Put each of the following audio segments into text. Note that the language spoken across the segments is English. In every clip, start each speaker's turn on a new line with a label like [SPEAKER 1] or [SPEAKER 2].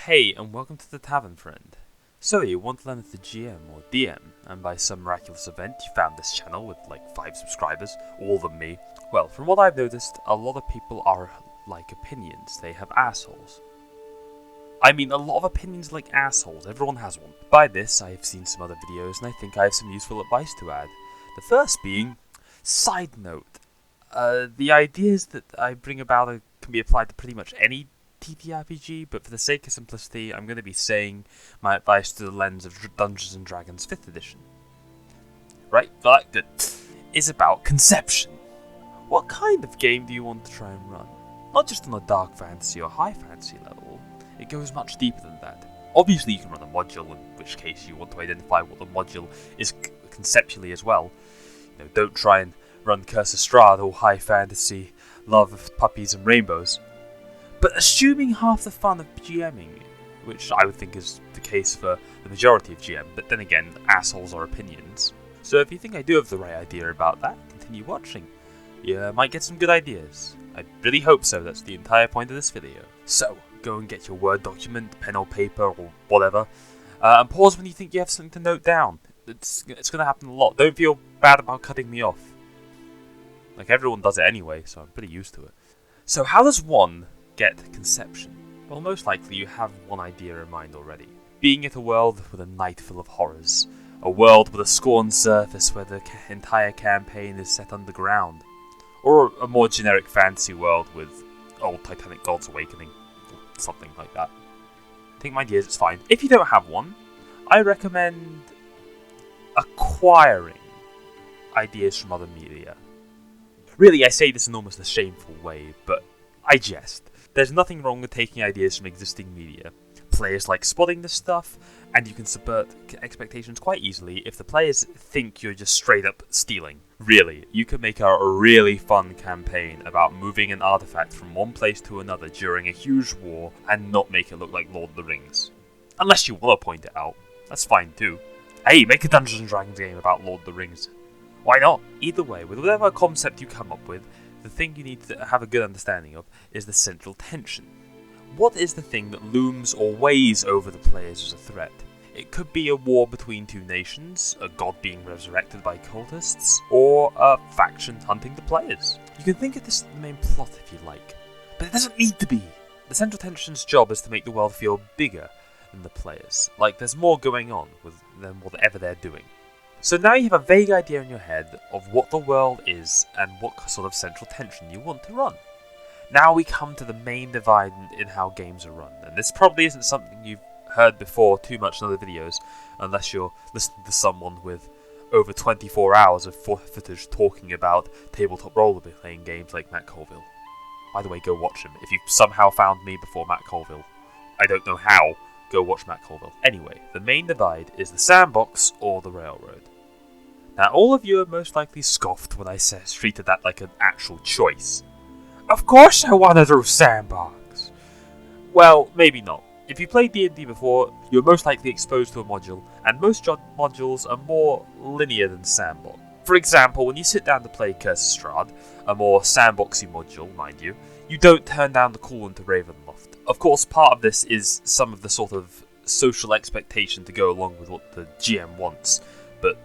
[SPEAKER 1] Hey, and welcome to the Tavern, friend. So, you want to learn as the GM or DM, and by some miraculous event you found this channel with like 5 subscribers, all of them me. Well, from what I've noticed, a lot of people are like opinions. They have assholes. I mean, a lot of opinions like assholes. Everyone has one. By this, I have seen some other videos, and I think I have some useful advice to add. The first being, side note. The ideas that I bring about can be applied to pretty much any TTRPG, but for the sake of simplicity, I'm going to be saying my advice through the lens of Dungeons & Dragons 5th edition. Right? Got that? Good. Is about conception. What kind of game do you want to try and run? Not just on a dark fantasy or high fantasy level, it goes much deeper than that. Obviously you can run a module, in which case you want to identify what the module is conceptually as well. You know, don't try and run Curse of Strahd or high fantasy love of puppies and rainbows. But assuming half the fun of GMing, which I would think is the case for the majority of GM, but then again, assholes are opinions. So if you think I do have the right idea about that, continue watching. You might get some good ideas. I really hope so, that's the entire point of this video. So, go and get your Word document, pen or paper or whatever, and pause when you think you have something to note down. It's going to happen a lot. Don't feel bad about cutting me off. Like, everyone does it anyway, so I'm pretty used to it. So how does one get conception? Well, most likely you have one idea in mind already. Being it a world with a night full of horrors, a world with a scorned surface where the entire campaign is set underground, or a more generic fantasy world with old Titanic gods awakening, or something like that. Take my ideas, it's fine. If you don't have one, I recommend acquiring ideas from other media. Really, I say this in almost a shameful way, but I jest. There's nothing wrong with taking ideas from existing media. Players like spotting this stuff, and you can subvert expectations quite easily if the players think you're just straight up stealing. Really, you can make a really fun campaign about moving an artifact from one place to another during a huge war and not make it look like Lord of the Rings. Unless you want to point it out, that's fine too. Hey, make a Dungeons & Dragons game about Lord of the Rings. Why not? Either way, with whatever concept you come up with, the thing you need to have a good understanding of is the central tension. What is the thing that looms or weighs over the players as a threat? It could be a war between two nations, a god being resurrected by cultists, or a faction hunting the players. You can think of this as the main plot if you like, but it doesn't need to be. The central tension's job is to make the world feel bigger than the players, like there's more going on than whatever they're doing. So now you have a vague idea in your head of what the world is and what sort of central tension you want to run. Now we come to the main divide in how games are run, and this probably isn't something you've heard before too much in other videos, unless you're listening to someone with over 24 hours of footage talking about tabletop role-playing games like Matt Colville. By the way, go watch him. If you've somehow found me before Matt Colville, I don't know how, go watch Matt Colville. Anyway, the main divide is the sandbox or the railroad. Now, all of you are most likely scoffed when I treated that like an actual choice. Of course I want to do sandbox! Well, maybe not. If you played D&D before, you're most likely exposed to a module, and most modules are more linear than sandbox. For example, when you sit down to play Curse of Strahd, a more sandboxy module, mind you, you don't turn down the call into Ravenloft. Of course, part of this is some of the sort of social expectation to go along with what the GM wants, but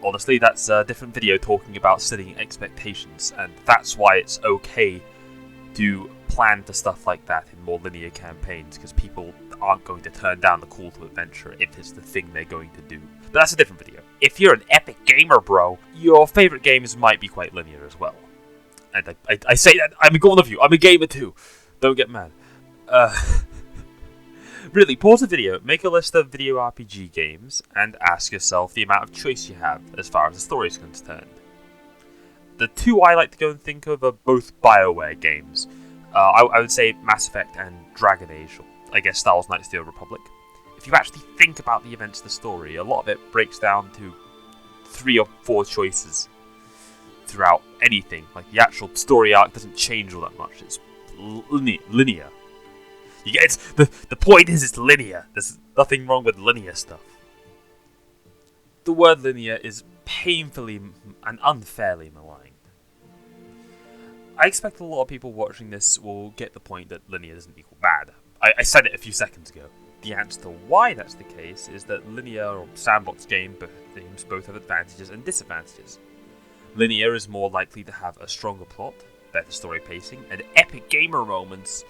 [SPEAKER 1] honestly, that's a different video talking about setting expectations, and that's why it's okay to plan for stuff like that in more linear campaigns, because people aren't going to turn down the call to adventure if it's the thing they're going to do. But that's a different video. If you're an epic gamer, bro, your favourite games might be quite linear as well. And I say that, I'm one of you, I'm a gamer too. Don't get mad. Really, pause the video, make a list of video RPG games, and ask yourself the amount of choice you have as far as the story is concerned. The two I like to go and think of are both BioWare games. I would say Mass Effect and Dragon Age, or I guess Star Wars Knights of the Old Republic. If you actually think about the events of the story, a lot of it breaks down to 3 or 4 choices throughout anything. Like, the actual story arc doesn't change all that much, it's linear. You get the point is it's linear. There's nothing wrong with linear stuff. The word linear is painfully and unfairly maligned. I expect a lot of people watching this will get the point that linear doesn't equal bad. I said it a few seconds ago. The answer to why that's the case is that linear or sandbox games both have advantages and disadvantages. Linear is more likely to have a stronger plot, better story pacing, and epic gamer moments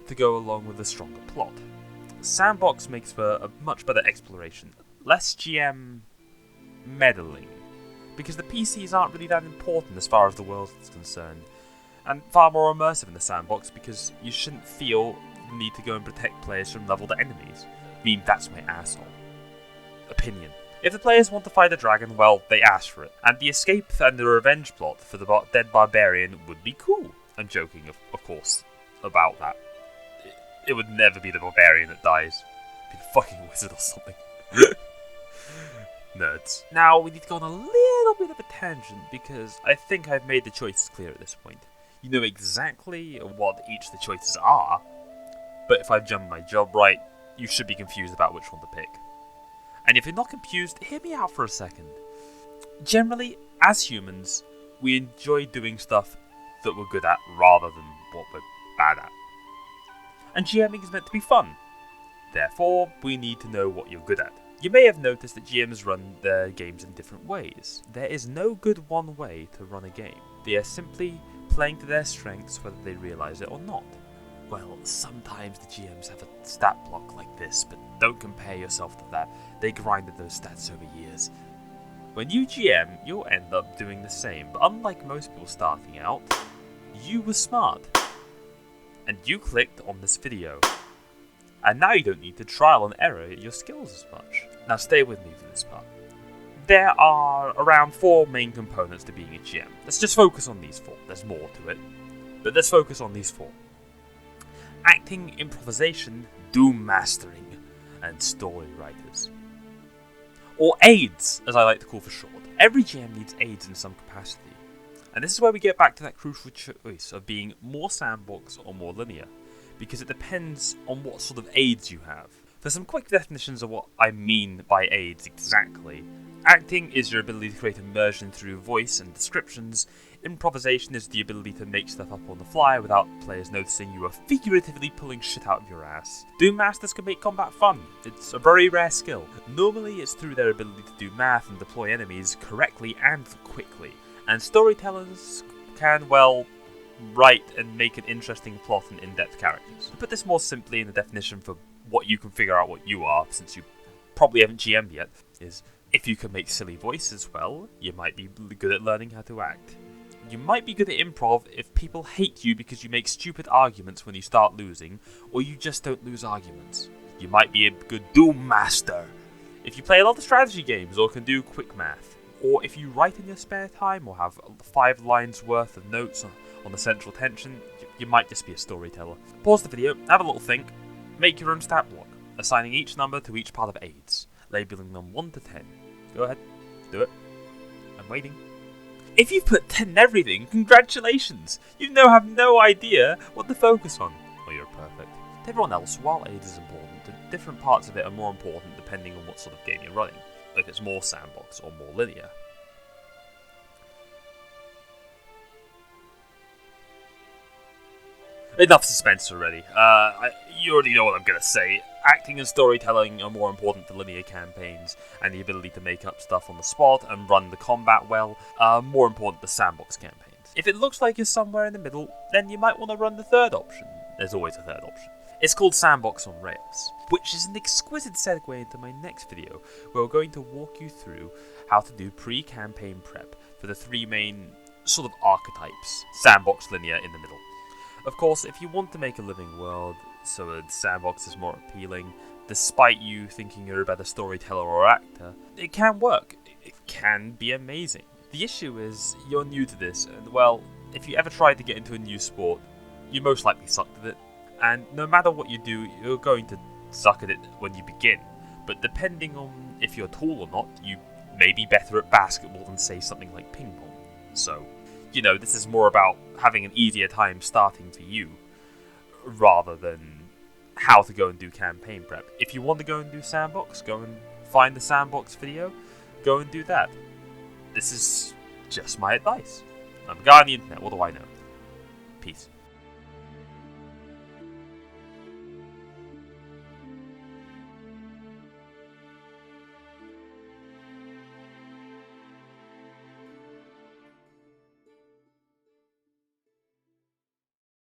[SPEAKER 1] to go along with a stronger plot. Sandbox makes for a much better exploration, less GM meddling, because the PCs aren't really that important as far as the world is concerned, and far more immersive in the sandbox because you shouldn't feel the need to go and protect players from leveled enemies. I mean, that's my asshole opinion. If the players want to fight a dragon, well, they ask for it, and the escape and the revenge plot for the dead barbarian would be cool. I'm joking, of course, about that. It would never be the barbarian that dies. It'd be the fucking wizard or something. Nerds. Now, we need to go on a little bit of a tangent, because I think I've made the choices clear at this point. You know exactly what each of the choices are, but if I've done my job right, you should be confused about which one to pick. And if you're not confused, hear me out for a second. Generally, as humans, we enjoy doing stuff that we're good at rather than what we're bad at. And GMing is meant to be fun. Therefore, we need to know what you're good at. You may have noticed that GMs run their games in different ways. There is no good one way to run a game. They are simply playing to their strengths whether they realise it or not. Well, sometimes the GMs have a stat block like this, but don't compare yourself to that. They grinded those stats over years. When you GM, you'll end up doing the same, but unlike most people starting out, you were smart. And you clicked on this video. And now you don't need to trial and error your skills as much. Now stay with me for this part. There are around 4 main components to being a GM. Let's just focus on these 4. There's more to it, but let's focus on these 4. Acting, improvisation, doom mastering, and story writers. Or aids, as I like to call for short. Every GM needs aids in some capacity. And this is where we get back to that crucial choice of being more sandbox or more linear, because it depends on what sort of aids you have. For some quick definitions of what I mean by aids exactly. Acting is your ability to create immersion through voice and descriptions. Improvisation is the ability to make stuff up on the fly without players noticing you are figuratively pulling shit out of your ass. Doom Masters can make combat fun. It's a very rare skill. Normally it's through their ability to do math and deploy enemies correctly and quickly. And storytellers can, well, write and make an interesting plot and in-depth characters. To put this more simply in the definition for what you can figure out what you are, since you probably haven't GM'd yet, is if you can make silly voices well, you might be good at learning how to act. You might be good at improv if people hate you because you make stupid arguments when you start losing, or you just don't lose arguments. You might be a good Doom Master if you play a lot of strategy games or can do quick math. Or if you write in your spare time or have 5 lines worth of notes on the central tension, you might just be a storyteller. Pause the video, have a little think, make your own stat block, assigning each number to each part of aids, labelling them 1 to 10. Go ahead, do it. I'm waiting. If you've put 10 in everything, congratulations! You now have no idea what to focus on. Well, you're perfect. To everyone else, while aids is important, the different parts of it are more important depending on what sort of game you're running, if it's more sandbox or more linear. Enough suspense already. You already know what I'm going to say. Acting and storytelling are more important for linear campaigns, and the ability to make up stuff on the spot and run the combat well are more important to sandbox campaigns. If it looks like you're somewhere in the middle, then you might want to run the third option. There's always a third option. It's called Sandbox on Rails, which is an exquisite segue into my next video, where we're going to walk you through how to do pre-campaign prep for the 3 main sort of archetypes, sandbox, linear, in the middle. Of course, if you want to make a living world so a sandbox is more appealing, despite you thinking you're a better storyteller or actor, it can work. It can be amazing. The issue is, you're new to this, and well, if you ever tried to get into a new sport, you most likely sucked at it. And no matter what you do, you're going to suck at it when you begin. But depending on if you're tall or not, you may be better at basketball than, say, something like ping pong. So, you know, this is more about having an easier time starting for you, rather than how to go and do campaign prep. If you want to go and do sandbox, go and find the sandbox video, go and do that. This is just my advice. I'm a guy on the internet, what do I know? Peace.